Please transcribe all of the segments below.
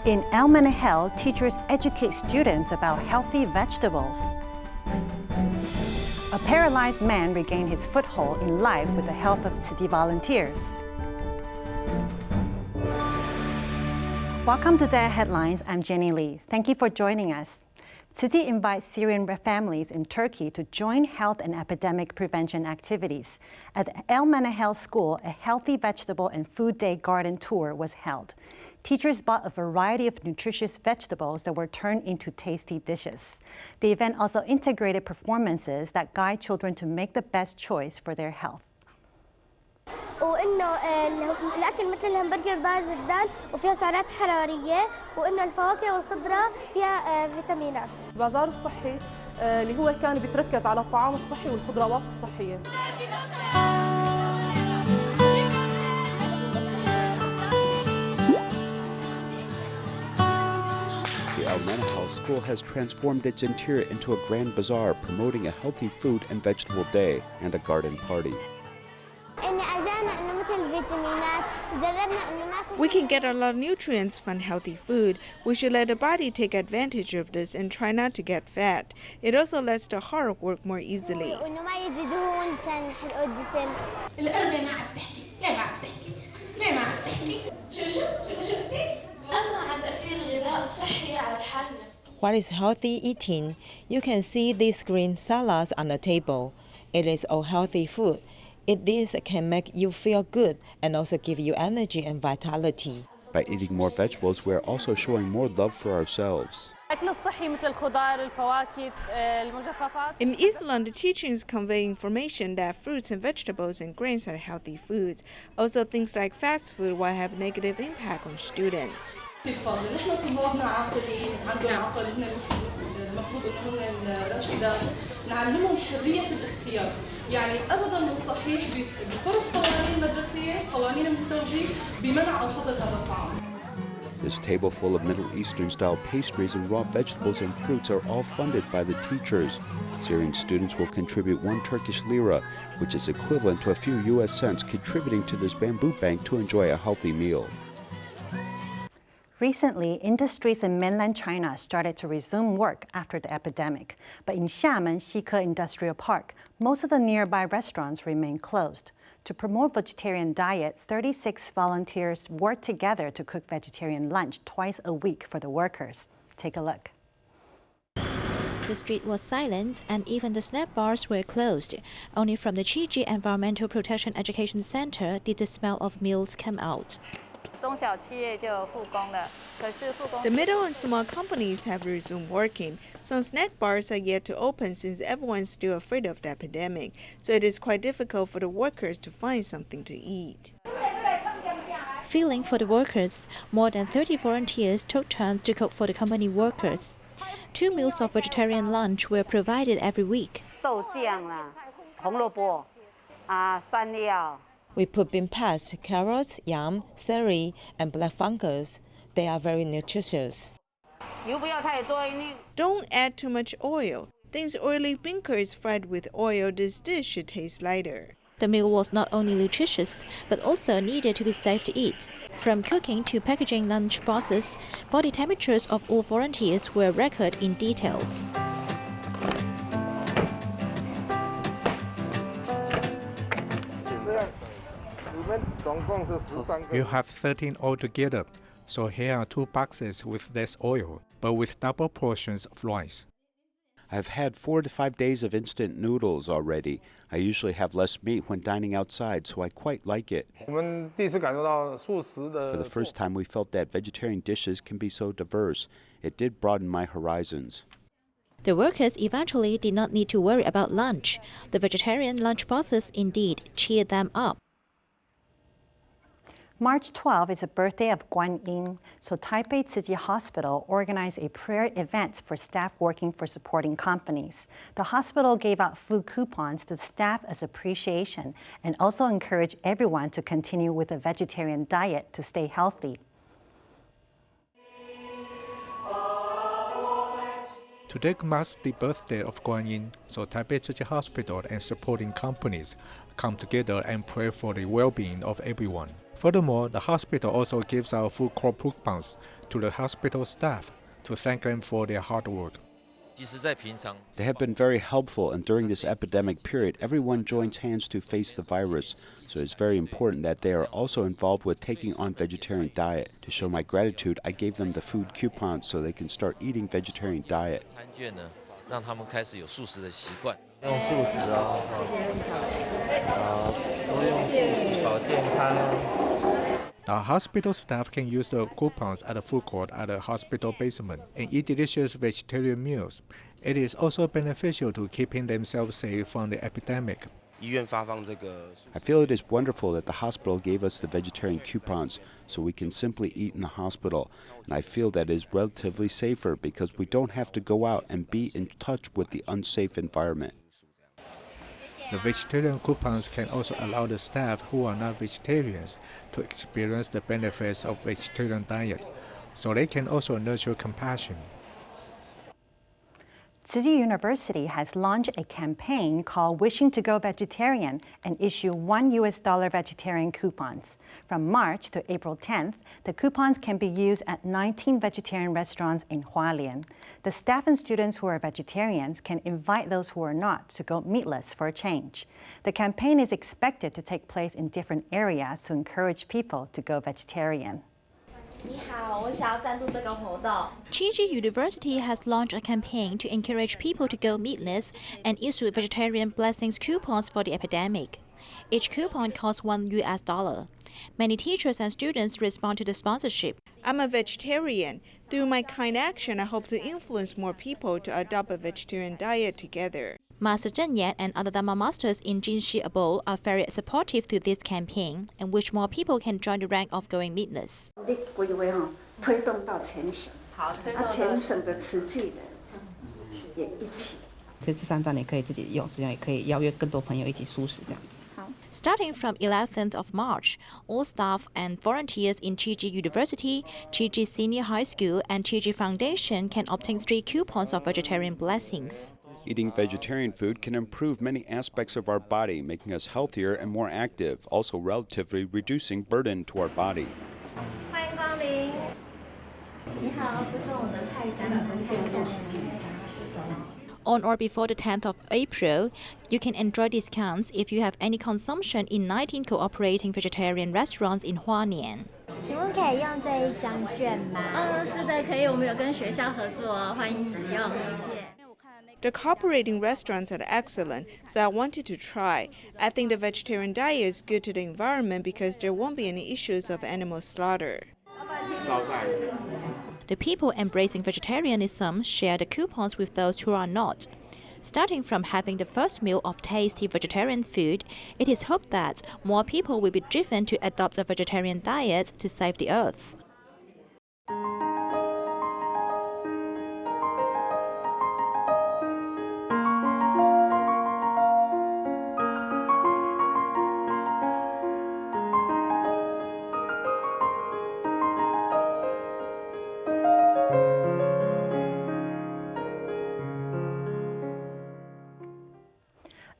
In Menahil, teachers educate students about healthy vegetables. A paralyzed man regained his foothold in life with the help of Tzu volunteers. Welcome to DaAi Headlines. I'm Jenny Lee. Thank you for joining us. Tzu invites Syrian families in Turkey to join health and epidemic prevention activities. At the Menahil School, a healthy vegetable and food day garden tour was held. Teachers bought a variety of nutritious vegetables that were turned into tasty dishes. The event also integrated performances that guide children to make the best choice for their health. وإنه الأكل مثل الهمبرجر ضار جدا وفيها سعرات حرارية وإنه الفواكه والخضرة فيها فيتامينات. البازار الصحي اللي هو كان بيتركز على الطعام الصحي والخضروات الصحية. The Menahil School has transformed its interior into a grand bazaar, promoting a healthy food and vegetable day and a garden party. We can get a lot of nutrients from healthy food. We should let the body take advantage of this and try not to get fat. It also lets the heart work more easily. What is healthy eating? You can see these green salads on the table. It is all healthy food. This can make you feel good and also give you energy and vitality. By eating more vegetables, we are also showing more love for ourselves. In Islam, the teachings convey information that fruits and vegetables and grains are healthy foods. Also, things like fast food will have negative impact on students. نعلمهم حرية الاختيار، يعني أبداً مو صحيح بفرض قوانين مدرسية، قوانين التوجيه بمنع أو حظر هذا الطعام. This table full of Middle Eastern-style pastries and raw vegetables and fruits are all funded by the teachers. Syrian students will contribute 1 Turkish lira, which is equivalent to a few US cents, contributing to this bamboo bank to enjoy a healthy meal. Recently, industries in mainland China started to resume work after the epidemic. But in Xiamen Xike Industrial Park, most of the nearby restaurants remain closed. To promote vegetarian diet, 36 volunteers worked together to cook vegetarian lunch twice a week for the workers. Take a look. The street was silent and even the snack bars were closed. Only from the Tzu Chi Environmental Protection Education Center did the smell of meals come out. The middle and small companies have resumed working. Some snack bars are yet to open since everyone's still afraid of the epidemic, so it is quite difficult for the workers to find something to eat. Feeling for the workers, more than 30 volunteers took turns to cook for the company workers. 2 meals of vegetarian lunch were provided every week. We put bean paste, carrots, yam, celery, and black fungus. They are very nutritious. Don't add too much oil. Since oily bean curds fried with oil, this dish should taste lighter. The meal was not only nutritious, but also needed to be safe to eat. From cooking to packaging lunch boxes, body temperatures of all volunteers were recorded in details. You have 13 altogether, so here are 2 boxes with less oil, but with double portions of rice. I've had 4 to 5 days of instant noodles already. I usually have less meat when dining outside, so I quite like it. For the first time, we felt that vegetarian dishes can be so diverse. It did broaden my horizons. The workers eventually did not need to worry about lunch. The vegetarian lunch boxes indeed cheered them up. March 12 is the birthday of Guanyin, so Taipei Tzu Hospital organized a prayer event for staff working for supporting companies. The hospital gave out food coupons to the staff as appreciation and also encouraged everyone to continue with a vegetarian diet to stay healthy. Today marks the birthday of Guanyin, so Taipei Tzu Chi Hospital and supporting companies come together and pray for the well-being of everyone. Furthermore, the hospital also gives out food called coupons to the hospital staff to thank them for their hard work. They have been very helpful, and during this epidemic period, everyone joins hands to face the virus. So it's very important that they are also involved with taking on vegetarian diet. To show my gratitude, I gave them the food coupons so they can start eating vegetarian diet. Now, hospital staff can use the coupons at the food court at the hospital basement and eat delicious vegetarian meals. It is also beneficial to keeping themselves safe from the epidemic. I feel it is wonderful that the hospital gave us the vegetarian coupons so we can simply eat in the hospital. And I feel that it is relatively safer because we don't have to go out and be in touch with the unsafe environment. The vegetarian coupons can also allow the staff who are not vegetarians to experience the benefits of vegetarian diet, so they can also nurture compassion. Tzu University has launched a campaign called Wishing to Go Vegetarian and issue $1 vegetarian coupons. From March to April 10th, the coupons can be used at 19 vegetarian restaurants in Hualien. The staff and students who are vegetarians can invite those who are not to go meatless for a change. The campaign is expected to take place in different areas to encourage people to go vegetarian. Tzu Chi University has launched a campaign to encourage people to go meatless and issue vegetarian blessings coupons for the epidemic. Each coupon costs $1. Many teachers and students respond to the sponsorship. I'm a vegetarian. Through my kind action, I hope to influence more people to adopt a vegetarian diet together. Master Zheng Yan and other Dharma masters in Jinshi Abol are very supportive to this campaign and wish more people can join the rank of going meatless. Starting from 11th of March, all staff and volunteers in Tzu Chi University, Tzu Chi Senior High School, and Tzu Chi Foundation can obtain 3 coupons of vegetarian blessings. Eating vegetarian food can improve many aspects of our body, making us healthier and more active, also relatively reducing burden to our body. On or before the 10th of April, you can enjoy discounts if you have any consumption in 19 cooperating vegetarian restaurants in Hualien. 请问可以用这一张券吗？是的，可以，我们有跟学校合作，欢迎使用，谢谢。 The cooperating restaurants are excellent, so I wanted to try. I think the vegetarian diet is good to the environment because there won't be any issues of animal slaughter. The people embracing vegetarianism share the coupons with those who are not. Starting from having the first meal of tasty vegetarian food, it is hoped that more people will be driven to adopt a vegetarian diet to save the earth.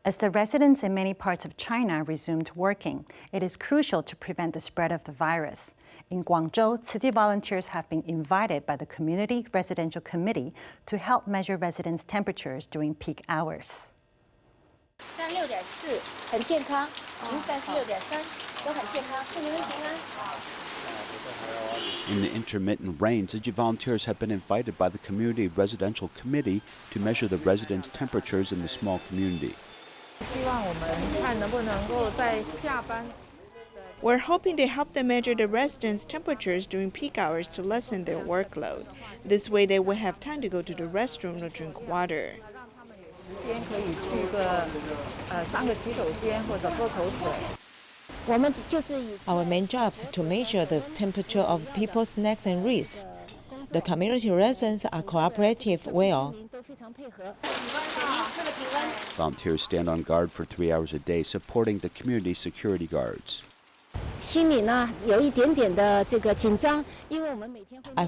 As the residents in many parts of China resumed working, it is crucial to prevent the spread of the virus. In Guangzhou, Tzu volunteers have been invited by the Community Residential Committee to help measure residents' temperatures during peak hours. 36.4很健康，您36.3都很健康，祝你们平安。 In the intermittent rain, Tzu Chi volunteers have been invited by the Community Residential Committee to measure the residents' temperatures in the small community. We're hoping to help them measure the residents' temperatures during peak hours to lessen their workload. This way they will have time to go to the restroom or drink water. Our main job is to measure the temperature of people's necks and wrists. The community residents are cooperative well. Volunteers stand on guard for 3 hours a day, supporting the community security guards. I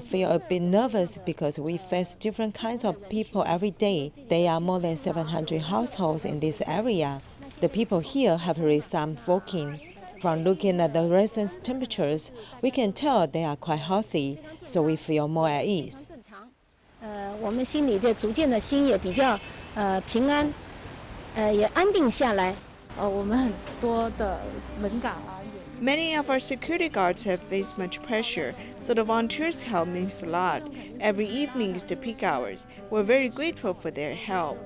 feel a bit nervous because we face different kinds of people every day. There are more than 700 households in this area. The people here have resumed working. From looking at the residents' temperatures, we can tell they are quite healthy, so we feel more at ease. Many of our security guards have faced much pressure, so the volunteers' help means a lot. Every evening is the peak hours. We're very grateful for their help.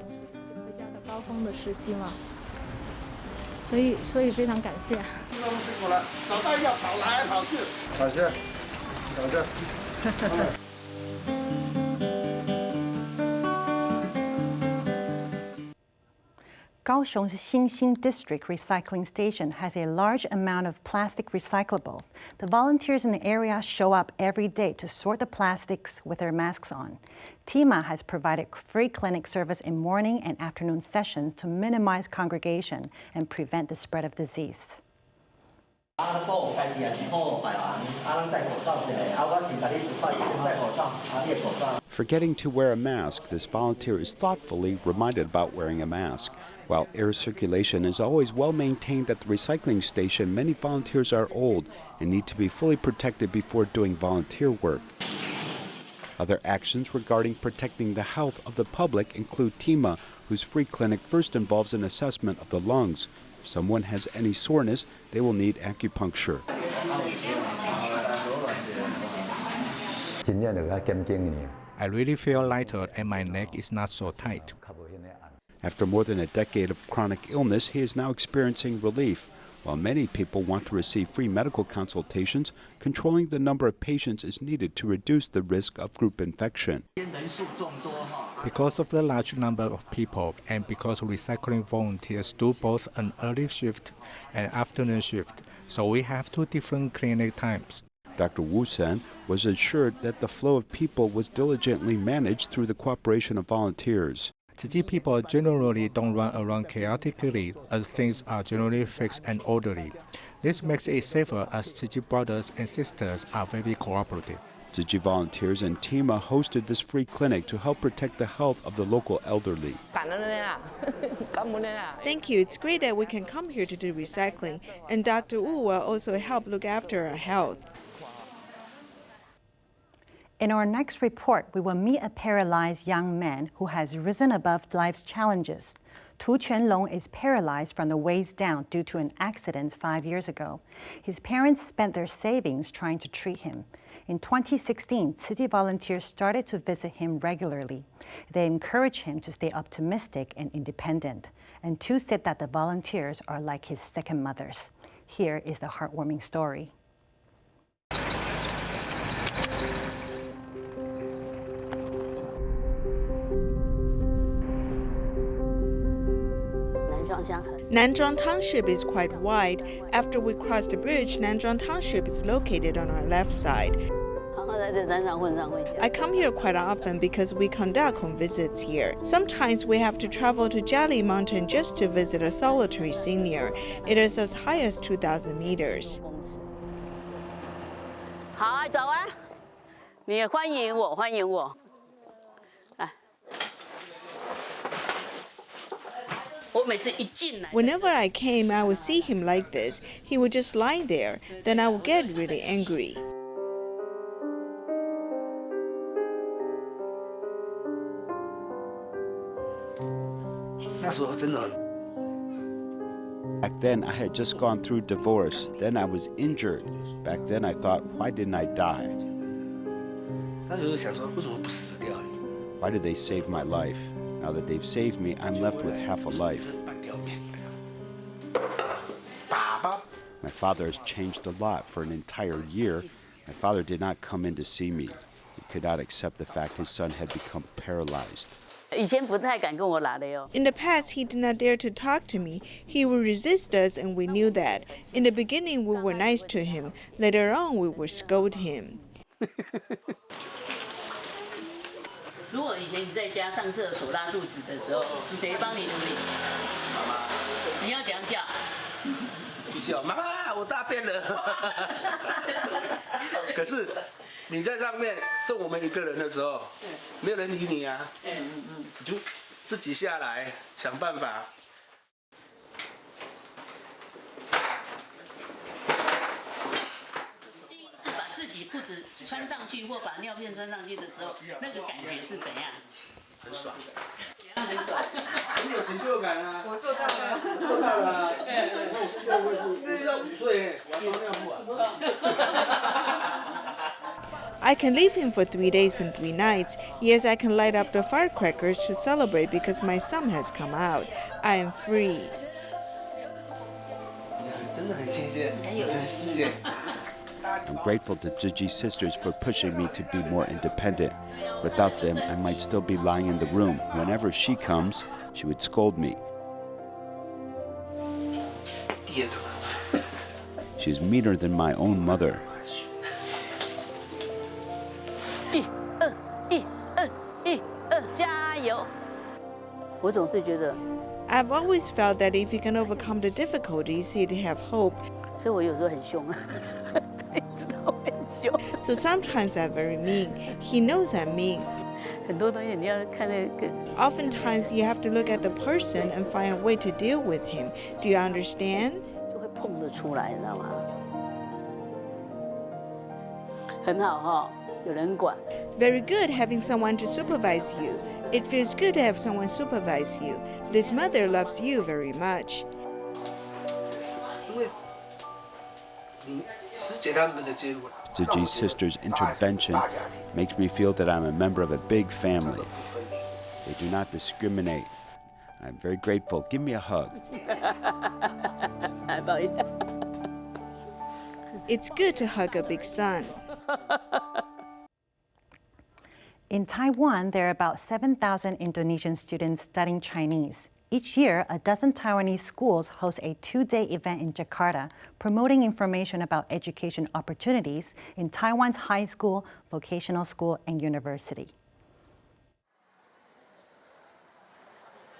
Kaohsiung's Xinxin District Recycling Station has a large amount of plastic recyclable. The volunteers in the area show up every day to sort the plastics with their masks on. TIMA has provided free clinic service in morning and afternoon sessions to minimize congregation and prevent the spread of disease. Forgetting to wear a mask, this volunteer is thoughtfully reminded about wearing a mask. While air circulation is always well maintained at the recycling station, many volunteers are old and need to be fully protected before doing volunteer work. Other actions regarding protecting the health of the public include TIMA, whose free clinic first involves an assessment of the lungs. If someone has any soreness, they will need acupuncture. I really feel lighter and my neck is not so tight. After more than a decade of chronic illness, he is now experiencing relief. While many people want to receive free medical consultations, controlling the number of patients is needed to reduce the risk of group infection. Because of the large number of people and because recycling volunteers do both an early shift and afternoon shift, so we have 2 different clinic times. Dr. Wu Sen was assured that the flow of people was diligently managed through the cooperation of volunteers. Tzu Chi people generally don't run around chaotically, as things are generally fixed and orderly. This makes it safer as Tzu Chi brothers and sisters are very cooperative. Tzu Chi volunteers and TIMA hosted this free clinic to help protect the health of the local elderly. Thank you. It's great that we can come here to do recycling, and Dr. Wu will also help look after our health. In our next report, we will meet a paralyzed young man who has risen above life's challenges. Tu Quanlong is paralyzed from the waist down due to an accident 5 years ago. His parents spent their savings trying to treat him. In 2016, Tzu volunteers started to visit him regularly. They encouraged him to stay optimistic and independent. And Tu said that the volunteers are like his second mothers. Here is the heartwarming story. Nanzhuang Township is quite wide. After we cross the bridge, Nanzhuang Township is located on our left side. I come here quite often because we conduct home visits here. Sometimes we have to travel to Jiali Mountain just to visit a solitary senior. It is as high as 2,000 meters. Whenever I came, I would see him like this. He would just lie there. Then I would get really angry. Back then, I had just gone through divorce. Then I was injured. Back then, I thought, why didn't I die? Why did they save my life? Now that they've saved me, I'm left with half a life. My father has changed a lot for an entire year. My father did not come in to see me. He could not accept the fact his son had become paralyzed. In the past, he did not dare to talk to me. He would resist us, and we knew that. In the beginning, we were nice to him. Later on, we would scold him. 笑，妈妈，我大便了。可是你在上面剩我们一个人的时候，没有人理你啊。你就自己下来想办法。把自己裤子穿上去或把尿片穿上去的时候，那个感觉是怎样？很爽。很爽，很有成就感啊！我做到了，做到了。那我现在我知道5岁，我要尿布啊。I can leave him for 3 days and 3 nights. Yes, I can light up the firecrackers to celebrate because my son has come out. I am free. 真的很谢谢全世界。I'm grateful to Tzu Chi sisters for pushing me to be more independent. Without them, I might still be lying in the room. Whenever she comes, she would scold me. She's meaner than my own mother. I've always felt that if he can overcome the difficulties, he'd have hope. So sometimes I'm very mean. He knows I'm mean. Oftentimes you have to look at the person and find a way to deal with him. Do you understand? Very good having someone to supervise you. It feels good to have someone supervise you. This mother loves you very much. Tzu Chi's sisters' intervention makes me feel that I'm a member of a big family. They do not discriminate. I'm very grateful. Give me a hug. It's good to hug a big son. In Taiwan, there are about 7,000 Indonesian students studying Chinese. Each year, a dozen Taiwanese schools host a 2-day event in Jakarta, promoting information about education opportunities in Taiwan's high school, vocational school, and university.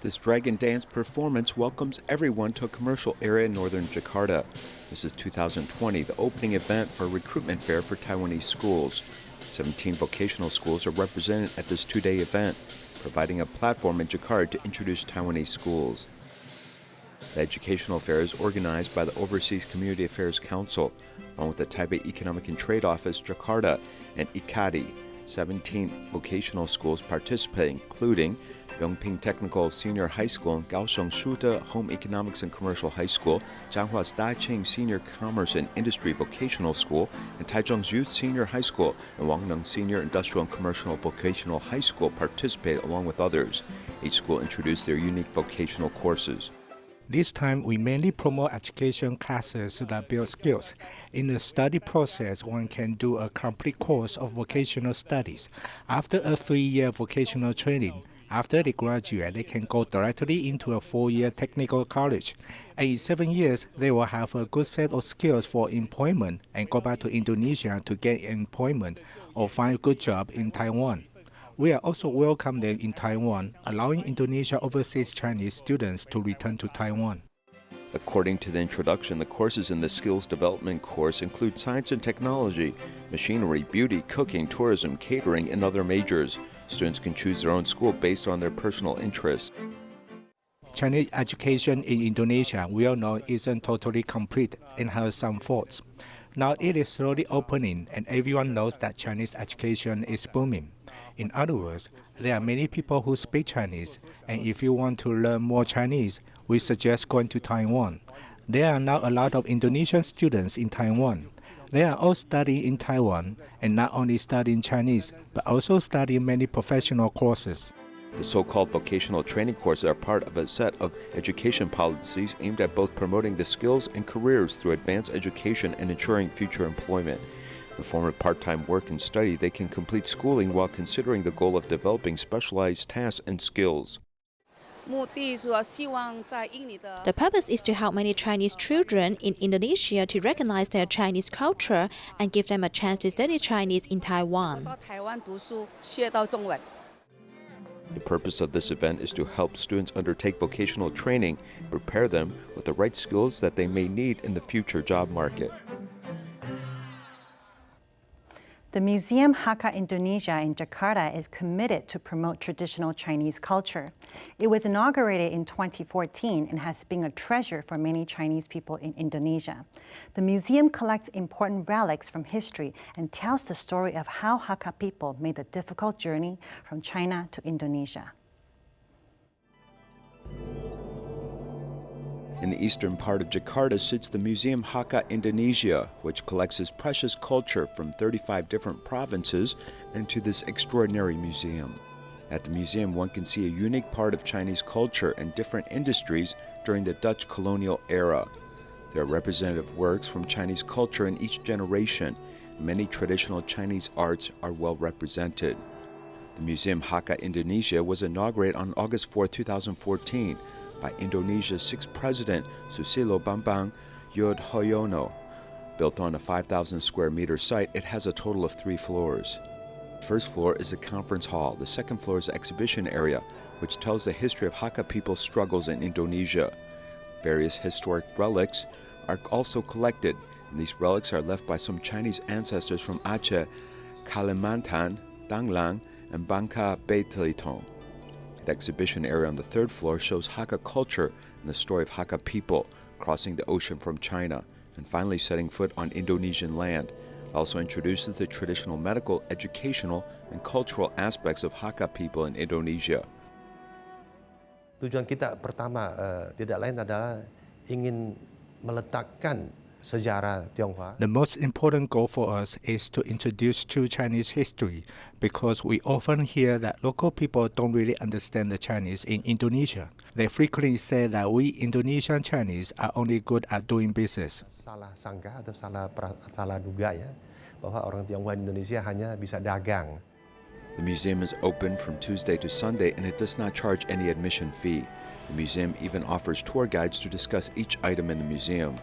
This dragon dance performance welcomes everyone to a commercial area in northern Jakarta. This is 2020, the opening event for a recruitment fair for Taiwanese schools. 17 vocational schools are represented at this 2-day event, providing a platform in Jakarta to introduce Taiwanese schools. The educational fair is organized by the Overseas Community Affairs Council, along with the Taipei Economic and Trade Office, Jakarta, and ICADI. 17 vocational schools participate, including Yongping Technical Senior High School, Kaohsiung Shude Home Economics and Commercial High School, Jianghua's Daicheng Senior Commerce and Industry Vocational School, and Taichung's Youth Senior High School and Wangneng Senior Industrial and Commercial Vocational High School participated along with others. Each school introduced their unique vocational courses. This time, we mainly promote education classes that build skills. In the study process, one can do a complete course of vocational studies. After a 3-year vocational training, after they graduate, they can go directly into a 4-year technical college. And in 7 years, they will have a good set of skills for employment and go back to Indonesia to get employment or find a good job in Taiwan. We are also welcome them in Taiwan, allowing Indonesia overseas Chinese students to return to Taiwan. According to the introduction, the courses in the skills development course include science and technology, machinery, beauty, cooking, tourism, catering, and other majors. Students can choose their own school based on their personal interests. Chinese education in Indonesia, we all know, isn't totally complete and has some faults. Now it is slowly opening, and everyone knows that Chinese education is booming. In other words, there are many people who speak Chinese, and if you want to learn more Chinese, we suggest going to Taiwan. There are now a lot of Indonesian students in Taiwan. They are all studying in Taiwan, and not only studying Chinese, but also studying many professional courses. The so-called vocational training courses are part of a set of education policies aimed at both promoting the skills and careers through advanced education and ensuring future employment. In the form of part-time work and study, they can complete schooling while considering the goal of developing specialized tasks and skills. The purpose is to help many Chinese children in Indonesia to recognize their Chinese culture and give them a chance to study Chinese in Taiwan. The purpose of this event is to help students undertake vocational training, prepare them with the right skills that they may need in the future job market. The Museum Hakka Indonesia in Jakarta is committed to promote traditional Chinese culture. It was inaugurated in 2014 and has been a treasure for many Chinese people in Indonesia. The museum collects important relics from history and tells the story of how Hakka people made the difficult journey from China to Indonesia. In the eastern part of Jakarta sits the Museum Hakka Indonesia, which collects its precious culture from 35 different provinces into this extraordinary museum. At the museum, one can see a unique part of Chinese culture and different industries during the Dutch colonial era. There are representative works from Chinese culture in each generation. Many traditional Chinese arts are well represented. The Museum Hakka Indonesia was inaugurated on August 4, 2014. By Indonesia's 6th president, Susilo Bambang Yudhoyono. Built on a 5,000 square meter site, it has a total of 3 floors. The first floor is a conference hall. The second floor is the exhibition area, which tells the history of Hakka people's struggles in Indonesia. Various historic relics are also collected, and these relics are left by some Chinese ancestors from Aceh, Kalimantan, Danglang, and Bangka Belitung. The exhibition area on the 3rd floor shows Hakka culture and the story of Hakka people crossing the ocean from China and finally setting foot on Indonesian land. It also introduces the traditional medical, educational, and cultural aspects of Hakka people in Indonesia. Tujuan kita pertama tidak lain adalah ingin meletakkan sejarah Tionghoa. The most important goal for us is to introduce to Chinese history because we often hear that local people don't really understand the Chinese in Indonesia. They frequently say that we Indonesian Chinese are only good at doing business. Salah sangka atau salah duga ya bahwa orang Tionghoa di Indonesia hanya bisa dagang. The museum is open from Tuesday to Sunday and it does not charge any admission fee. The museum even offers tour guides to discuss each item in the museum.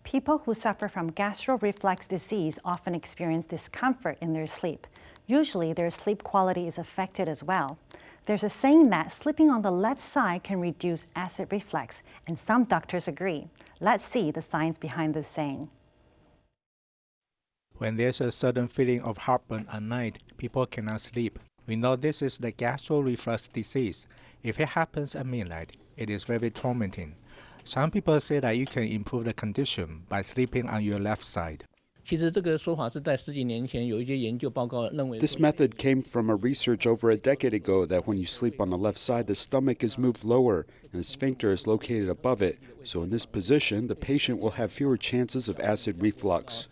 People who suffer from gastro-reflux disease often experience discomfort in their sleep. Usually, their sleep quality is affected as well. There's a saying that sleeping on the left side can reduce acid reflux, and some doctors agree. Let's see the science behind this saying. When there's a sudden feeling of heartburn at night, people cannot sleep. We know this is the gastro-reflux disease. If it happens at midnight, it is very tormenting. Some people say that you can improve the condition by sleeping on your left side. This method came from a research over a decade ago that when you sleep on the left side, the stomach is moved lower and the sphincter is located above it. So in this position, the patient will have fewer chances of acid reflux.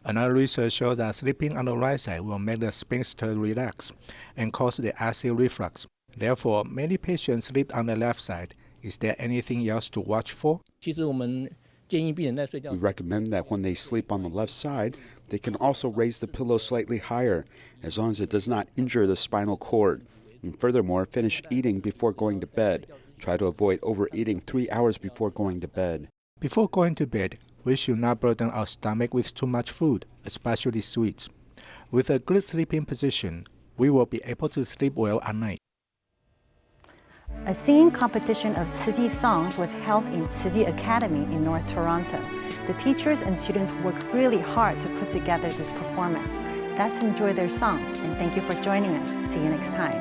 Another research shows that sleeping on the right side will make the sphincter relax and cause the acid reflux. Therefore, many patients sleep on the left side. Is there anything else to watch for? We recommend that when they sleep on the left side, they can also raise the pillow slightly higher, as long as it does not injure the spinal cord. And furthermore, finish eating before going to bed. Try to avoid overeating 3 hours before going to bed. Before going to bed, we should not burden our stomach with too much food, especially sweets. With a good sleeping position, we will be able to sleep well at night. A singing competition of Tzu Chi songs was held in Tzu Chi Academy in North Toronto. The teachers and students worked really hard to put together this performance. Let's enjoy their songs, and thank you for joining us. See you next time.